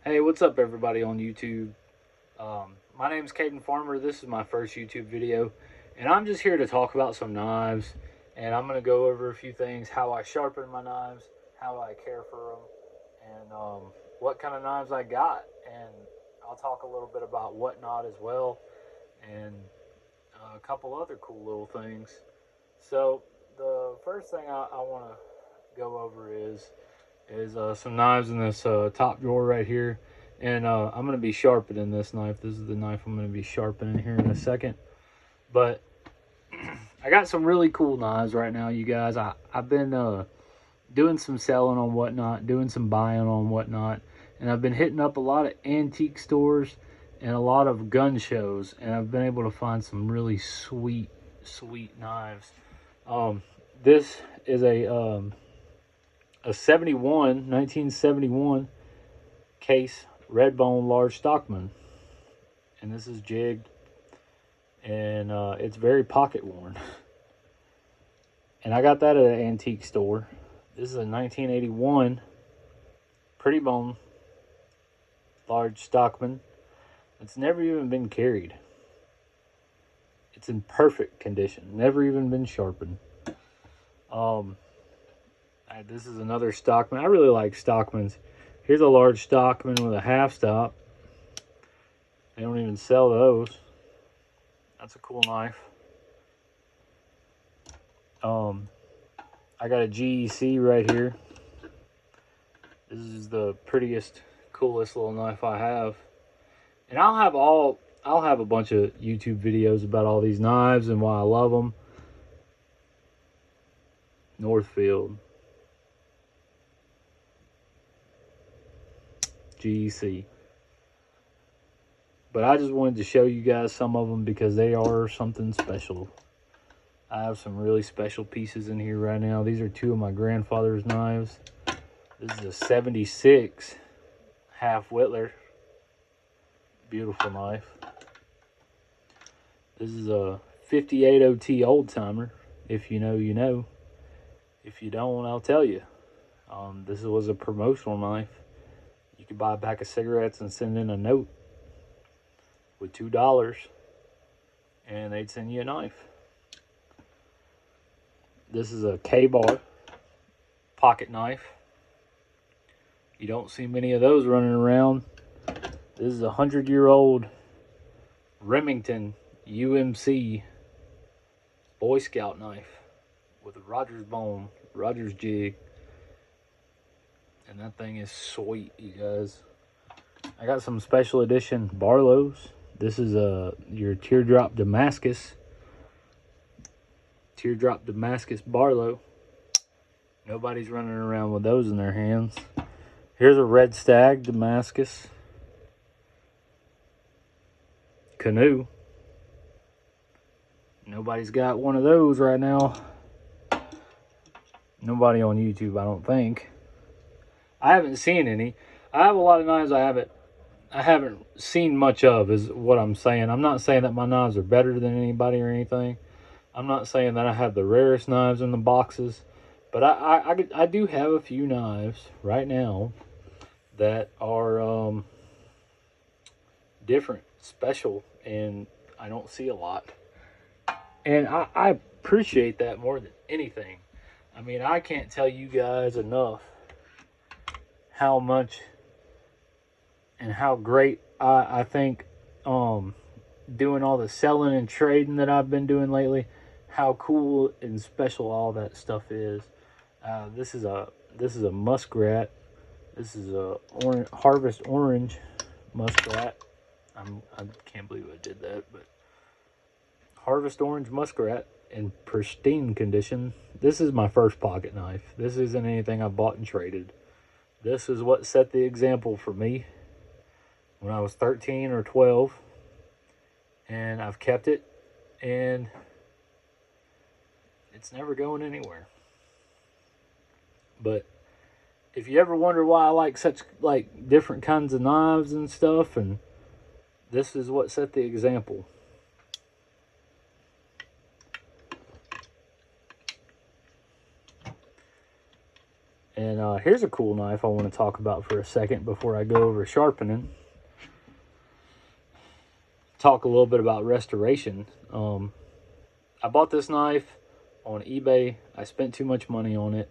Hey, what's up, everybody on YouTube? My name's Caden Farmer. This is my first YouTube video, and I'm just here to talk about some knives. And I'm going to go over a few things: how I sharpen my knives, how I care for them, and what kind of knives I got. And I'll talk a little bit about whatnot as well, and a couple other cool little things. So the first thing I want to go over is some knives in this top drawer right here. And I'm going to be sharpening this knife. This is the knife I'm going to be sharpening here in a second. But I got some really cool knives right now, you guys. I've been doing some selling on whatnot, doing some buying on whatnot. And I've been hitting up a lot of antique stores and a lot of gun shows. And I've been able to find some really sweet, sweet knives. This is a 1971 case red bone large stockman, and this is jigged, and it's very pocket worn. And I got that at an antique store. This is a 1981 pretty bone large stockman. It's never even been carried. It's in perfect condition, never even been sharpened. This is another stockman. I really like stockmans. Here's a large stockman with a half stop. They don't even sell those. That's a cool knife. I got a GEC right here. This is the prettiest, coolest little knife I have. And I'll have a bunch of YouTube videos about all these knives and why I love them. Northfield. GEC. But I just wanted to show you guys some of them because they are something special. I have some really special pieces in here right now. These are two of my grandfather's knives. This is a 76 half Whittler. Beautiful knife. This is a 58 OT old timer. If you know, you know. If you don't, I'll tell you. This was a promotional knife. You could buy a pack of cigarettes and send in a note with $2, and they'd send you a knife. This is a K-bar pocket knife. You don't see many of those running around. This is a 100-year-old Remington UMC Boy Scout knife with a Rogers bone, Rogers jig. And that thing is sweet, you guys. I got some special edition Barlows. This is your teardrop Damascus. Teardrop Damascus Barlow. Nobody's running around with those in their hands. Here's a Red Stag Damascus. Canoe. Nobody's got one of those right now. Nobody on YouTube, I don't think. I haven't seen any. I have a lot of knives I haven't seen much of, is what I'm saying. I'm not saying that my knives are better than anybody or anything. I'm not saying that I have the rarest knives in the boxes. But I do have a few knives right now that are different, special, and I don't see a lot. And I appreciate that more than anything. I mean, I can't tell you guys enough how much and how great I think doing all the selling and trading that I've been doing lately, how cool and special all that stuff is. This is a muskrat. This is a harvest orange muskrat. I can't believe I did that, but harvest orange muskrat in pristine condition. This is my first pocket knife. This isn't anything I bought and traded. This is what set the example for me when I was 13 or 12, and I've kept it, and it's never going anywhere. But if you ever wonder why I like such different kinds of knives and stuff, and this is what set the example. And here's a cool knife I want to talk about for a second before I go over sharpening. Talk a little bit about restoration. I bought this knife on eBay. I spent too much money on it,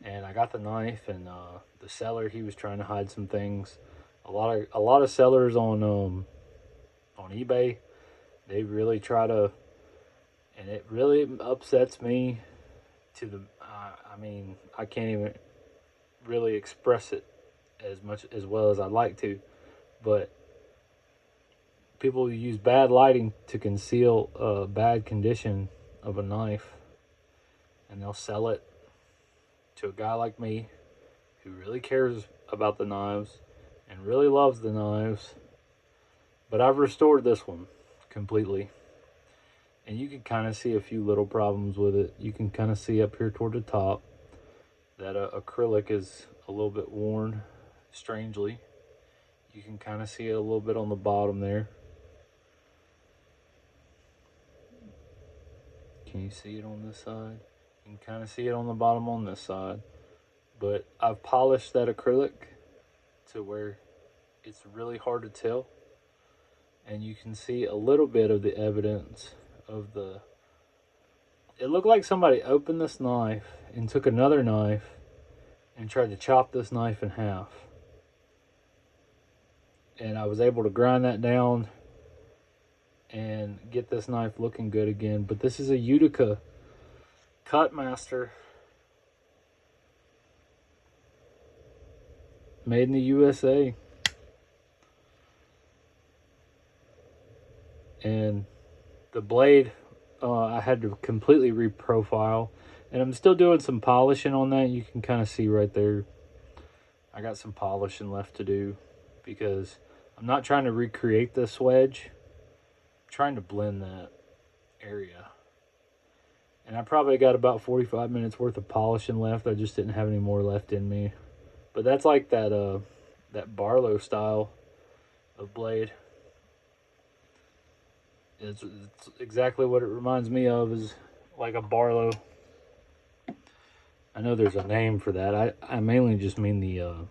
and I got the knife, and the seller, he was trying to hide some things. A lot of sellers on eBay, they really try to, and it really upsets me to the. I mean, I can't even really express it as well as I'd like to, but people use bad lighting to conceal a bad condition of a knife, and they'll sell it to a guy like me who really cares about the knives and really loves the knives. But I've restored this one completely, and you can kind of see a few little problems with it. You can kind of see up here toward the top that acrylic is a little bit worn, strangely. You can kind of see it a little bit on the bottom there. Can you see it on this side? You can kind of see it on the bottom on this side. But I've polished that acrylic to where it's really hard to tell. And you can see a little bit of the evidence of the... It looked like somebody opened this knife and took another knife and tried to chop this knife in half. And I was able to grind that down and get this knife looking good again. But this is a Utica Cutmaster, made in the USA. And the blade, I had to completely reprofile, and I'm still doing some polishing on that. You can kind of see right there, I got some polishing left to do, because I'm not trying to recreate this wedge. I'm trying to blend that area. And I probably got about 45 minutes worth of polishing left. I just didn't have any more left in me. But that's like that Barlow style of blade. It's exactly what it reminds me of, is like a Barlow. I know there's a name for that. I mainly just mean the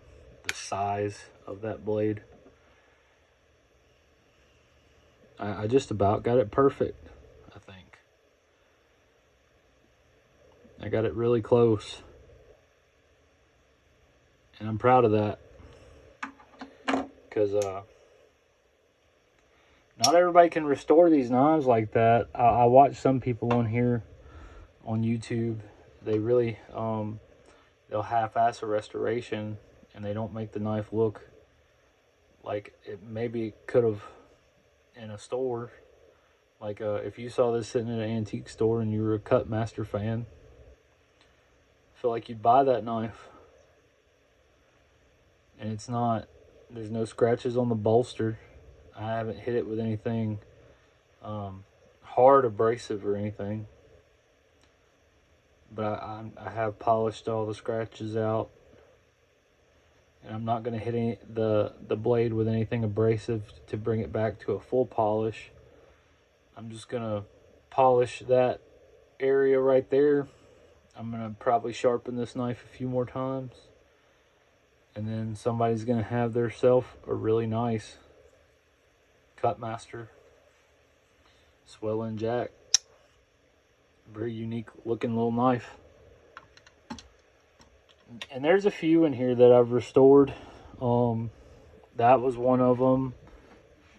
size of that blade. I just about got it perfect, I think. I got it really close. And I'm proud of that. Because not everybody can restore these knives like that. I watch some people on here on YouTube. They really, they'll half-ass a restoration, and they don't make the knife look like it maybe could have in a store. Like if you saw this sitting at an antique store and you were a Cutmaster fan, I feel like you'd buy that knife. And it's not, there's no scratches on the bolster. I haven't hit it with anything hard abrasive or anything, but I have polished all the scratches out, and I'm not going to hit the blade with anything abrasive to bring it back to a full polish. I'm just going to polish that area right there. I'm going to probably sharpen this knife a few more times, and then somebody's going to have theirself a really nice Cutmaster Swell and Jack. Very unique looking little knife. And there's a few in here that I've restored. That was one of them.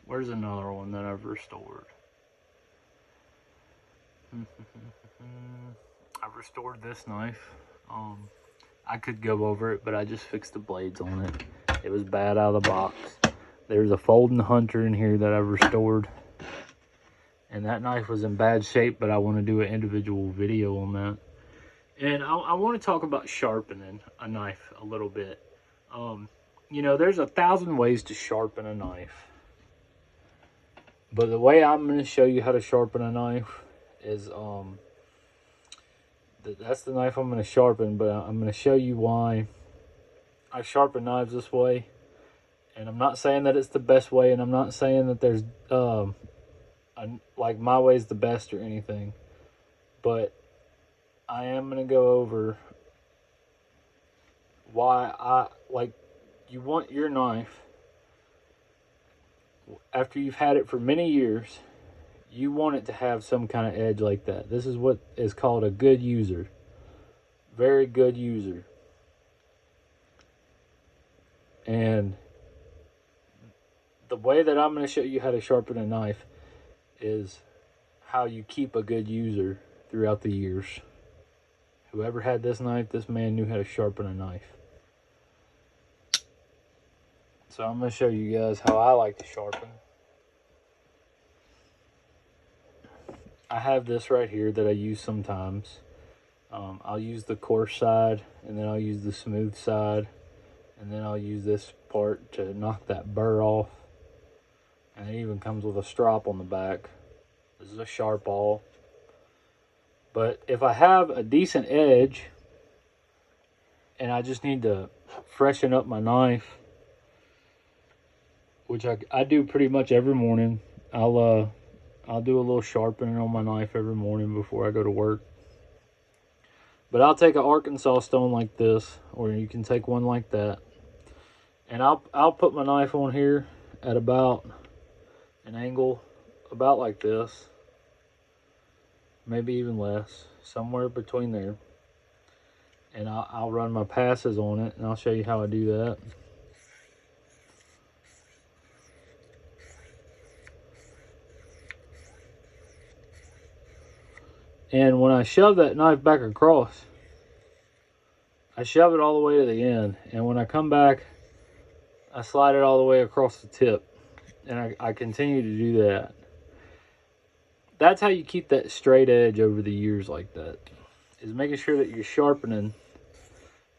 Where's another one that I've restored? I've restored this knife. I could go over it, but I just fixed the blades on it. It was bad out of the box. There's a Folding Hunter in here that I've restored. And that knife was in bad shape, but I want to do an individual video on that. And I want to talk about sharpening a knife a little bit. You know, there's 1,000 ways to sharpen a knife. But the way I'm going to show you how to sharpen a knife is, that's the knife I'm going to sharpen, but I'm going to show you why I sharpen knives this way. And I'm not saying that it's the best way, and I'm not saying that there's, like my way is the best or anything. But I am going to go over why I like, you want your knife, after you've had it for many years, you want it to have some kind of edge like that. This is what is called a good user. Very good user. And the way that I'm going to show you how to sharpen a knife is how you keep a good user throughout the years. Whoever had this knife, this man knew how to sharpen a knife. So I'm going to show you guys how I like to sharpen. I have this right here that I use sometimes. I'll use the coarse side, and then I'll use the smooth side, and then I'll use this part to knock that burr off. And it even comes with a strop on the back. This is a sharp awl. But if I have a decent edge and I just need to freshen up my knife, which I do pretty much every morning, I'll do a little sharpening on my knife every morning before I go to work. But I'll take an Arkansas stone like this, or you can take one like that, and I'll put my knife on here at about an angle about like this, maybe even less, somewhere between there. And I'll run my passes on it, and I'll show you how I do that. And when I shove that knife back across, I shove it all the way to the end. And when I come back, I slide it all the way across the tip. And I continue to do that. That's how you keep that straight edge over the years like that. Is making sure that you're sharpening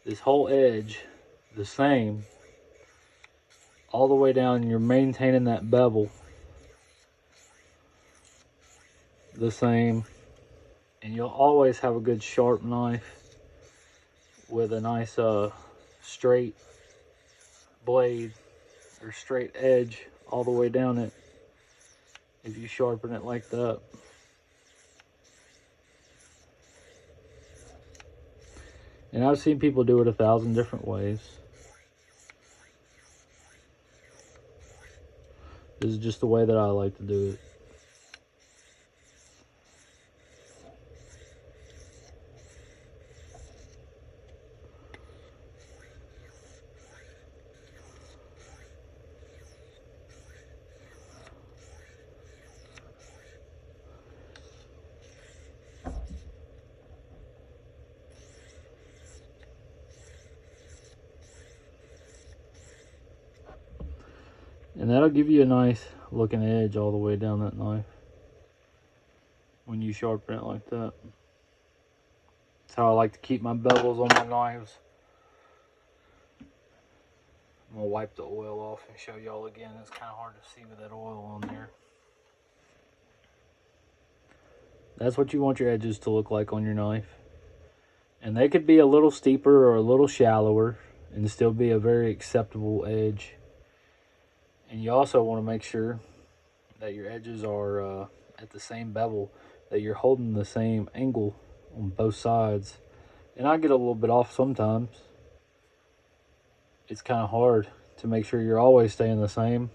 this whole edge the same all the way down, and you're maintaining that bevel the same. And you'll always have a good sharp knife with a nice straight blade or straight edge all the way down it if you sharpen it like that. And I've seen people do it 1,000 different ways. This is just the way that I like to do it. And that'll give you a nice looking edge all the way down that knife when you sharpen it like that. That's how I like to keep my bevels on my knives. I'm gonna wipe the oil off and show y'all again. It's kind of hard to see with that oil on there. That's what you want your edges to look like on your knife. And they could be a little steeper or a little shallower and still be a very acceptable edge. And you also want to make sure that your edges are at the same bevel, that you're holding the same angle on both sides. And I get a little bit off sometimes. It's kind of hard to make sure you're always staying the same.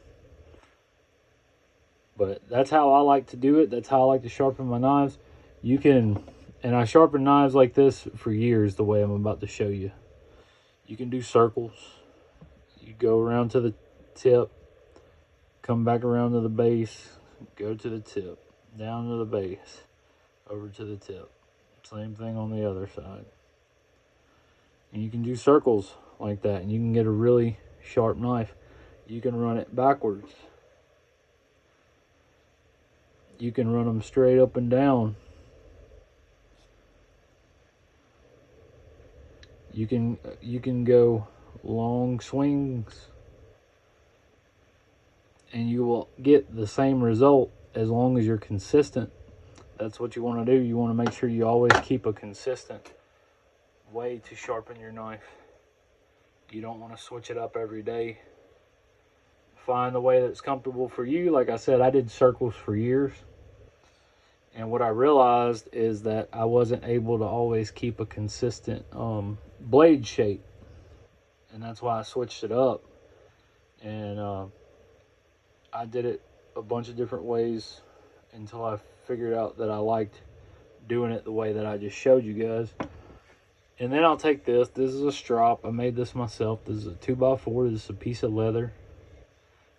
But that's how I like to do it. That's how I like to sharpen my knives. You can, and I sharpen knives like this for years the way I'm about to show you. You can do circles. You go around to the tip, come back around to the base, go to the tip, down to the base, over to the tip. Same thing on the other side. And you can do circles like that, and you can get a really sharp knife. You can run it backwards. You can run them straight up and down. You can go long swings, and you will get the same result as long as you're consistent. That's what you want to do. You want to make sure you always keep a consistent way to sharpen your knife. You don't want to switch it up every day. Find the way that's comfortable for you. Like I said, I did circles for years. And what I realized is that I wasn't able to always keep a consistent blade shape. and that's why I switched it up. And I did it a bunch of different ways until I figured out that I liked doing it the way that I just showed you guys. And then I'll take this. This is a strop. I made this myself. This is a 2x4. This is a piece of leather.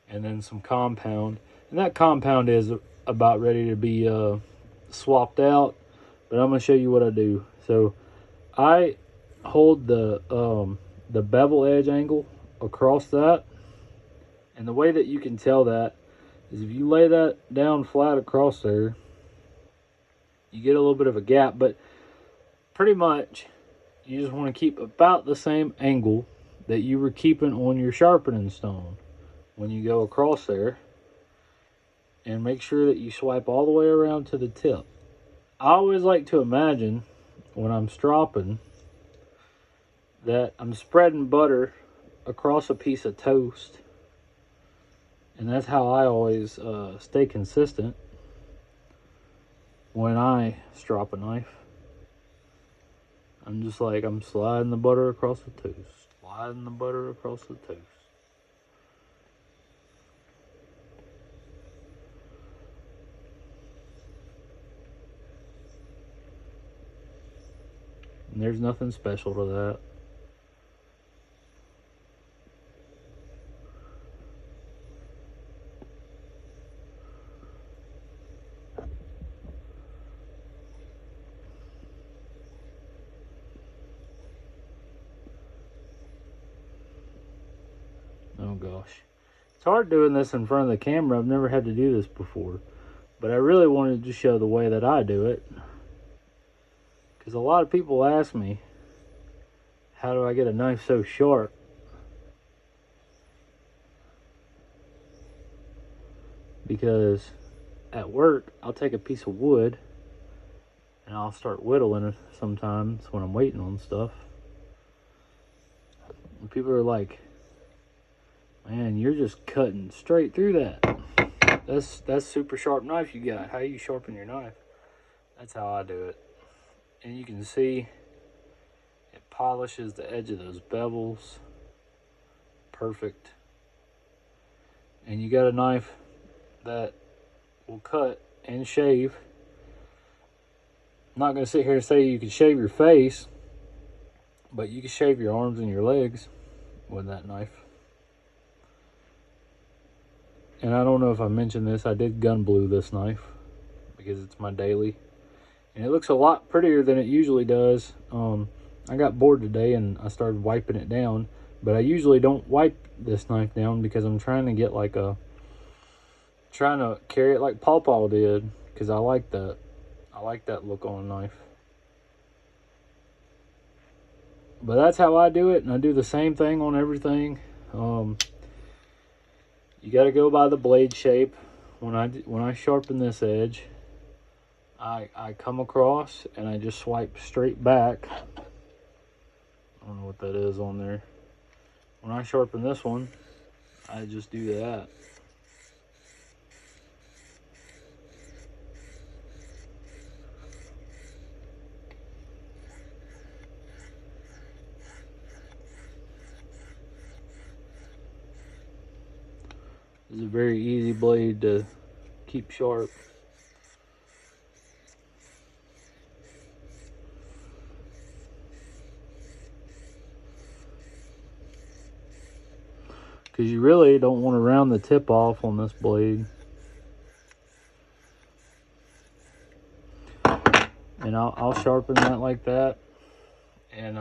And then some compound. And that compound is about ready to be swapped out. But I'm going to show you what I do. So I hold the bevel edge angle across that. And the way that you can tell that is if you lay that down flat across there, you get a little bit of a gap. But pretty much, you just want to keep about the same angle that you were keeping on your sharpening stone when you go across there. And make sure that you swipe all the way around to the tip. I always like to imagine when I'm stropping that I'm spreading butter across a piece of toast. And that's how I always stay consistent when I strop a knife. I'm just like, I'm sliding the butter across the toast. Sliding the butter across the toast. And there's nothing special to that. Oh gosh. It's hard doing this in front of the camera. I've never had to do this before. But I really wanted to show the way that I do it. Because a lot of people ask me, how do I get a knife so sharp? Because at work, I'll take a piece of wood and I'll start whittling it sometimes when I'm waiting on stuff. And people are like, man, you're just cutting straight through that. That's super sharp knife you got. How you sharpen your knife? That's how I do it. And you can see it polishes the edge of those bevels. Perfect. And you got a knife that will cut and shave. I'm not going to sit here and say you can shave your face, but you can shave your arms and your legs with that knife. And I don't know if I mentioned this, I did gun blue this knife because it's my daily. And it looks a lot prettier than it usually does. I got bored today and I started wiping it down. But I usually don't wipe this knife down because I'm trying to get like trying to carry it like Paw did. Because I like that. I like that look on a knife. But that's how I do it. And I do the same thing on everything. You got to go by the blade shape. When I sharpen this edge, I come across and I just swipe straight back. I don't know what that is on there. When I sharpen this one, I just do that. It's a very easy blade to keep sharp. Because you really don't want to round the tip off on this blade. And I'll sharpen that like that. And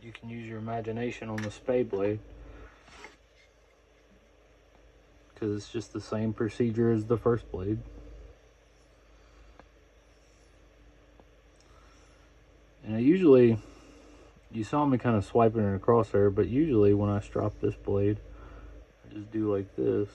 you can use your imagination on the spade blade. Because it's just the same procedure as the first blade. And I usually, you saw me kind of swiping it across there, but usually when I strop this blade, I just do like this.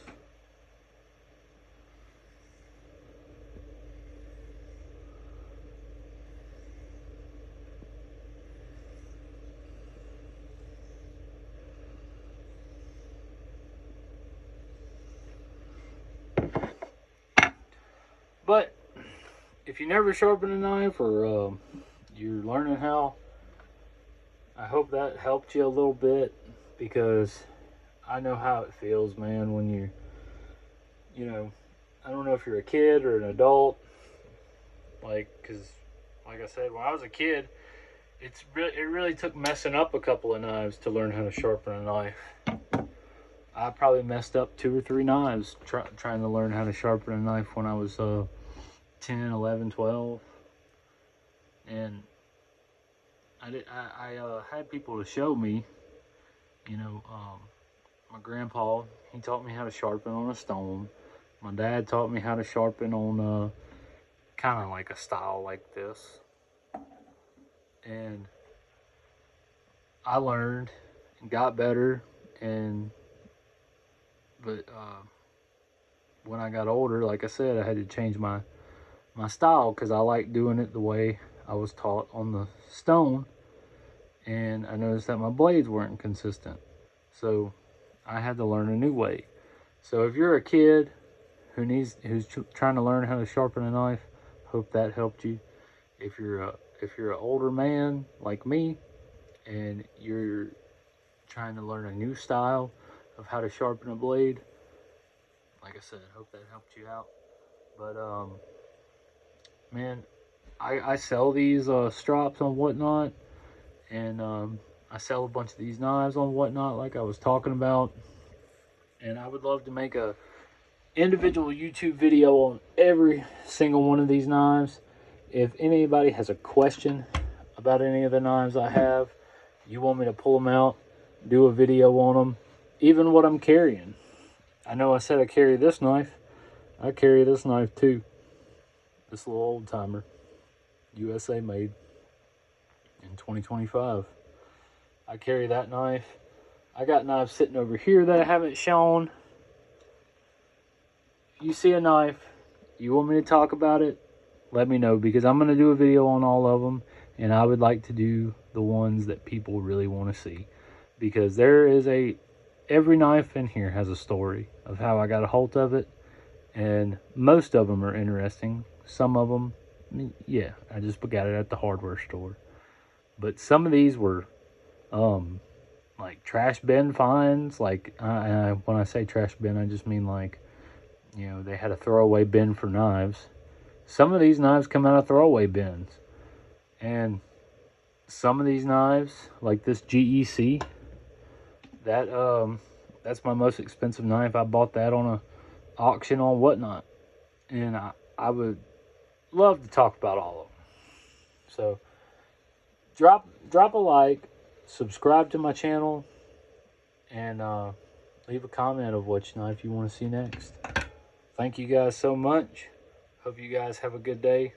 But if you never sharpen a knife or you're learning how, I hope that helped you a little bit. because I know how it feels, man, when you know, I don't know if you're a kid or an adult, like, because, like I said, when I was a kid, it really took messing up a couple of knives to learn how to sharpen a knife. I probably messed up 2 or 3 knives trying to learn how to sharpen a knife when I was 10, 11, 12. And I had people to show me, you know, my grandpa, he taught me how to sharpen on a stone. My dad taught me how to sharpen on kind of like a style like this. And I learned and got better. And but when I got older, like I said, I had to change my style because I like doing it the way I was taught on the stone. And I noticed that my blades weren't consistent. So I had to learn a new way. So if you're a kid who's trying to learn how to sharpen a knife, hope that helped you. If you're an older man like me and you're trying to learn a new style of how to sharpen a blade, like I said, hope that helped you out. But man, I sell these strops on Whatnot, and I sell a bunch of these knives on Whatnot, like I was talking about. And I would love to make a individual YouTube video on every single one of these knives. If anybody has a question about any of the knives I have, you want me to pull them out, do a video on them, even what I'm carrying. I know I said I carry this knife. I carry this knife too. This little old timer, USA made in 2025. I carry that knife. I got knives sitting over here that I haven't shown. You see a knife, you want me to talk about it, let me know, because I'm going to do a video on all of them, and I would like to do the ones that people really want to see, because every knife in here has a story of how I got a hold of it, and most of them are interesting. Some of them, yeah, I just got it at the hardware store. But some of these were like trash bin finds. Like when I say trash bin, I just mean like, they had a throwaway bin for knives. Some of these knives come out of throwaway bins. And some of these knives, like this GEC, that's my most expensive knife. I bought that on a auction on Whatnot. And I would love to talk about all of them. So drop a like, subscribe to my channel, and leave a comment of which knife you want to see next. Thank you guys so much. Hope you guys have a good day.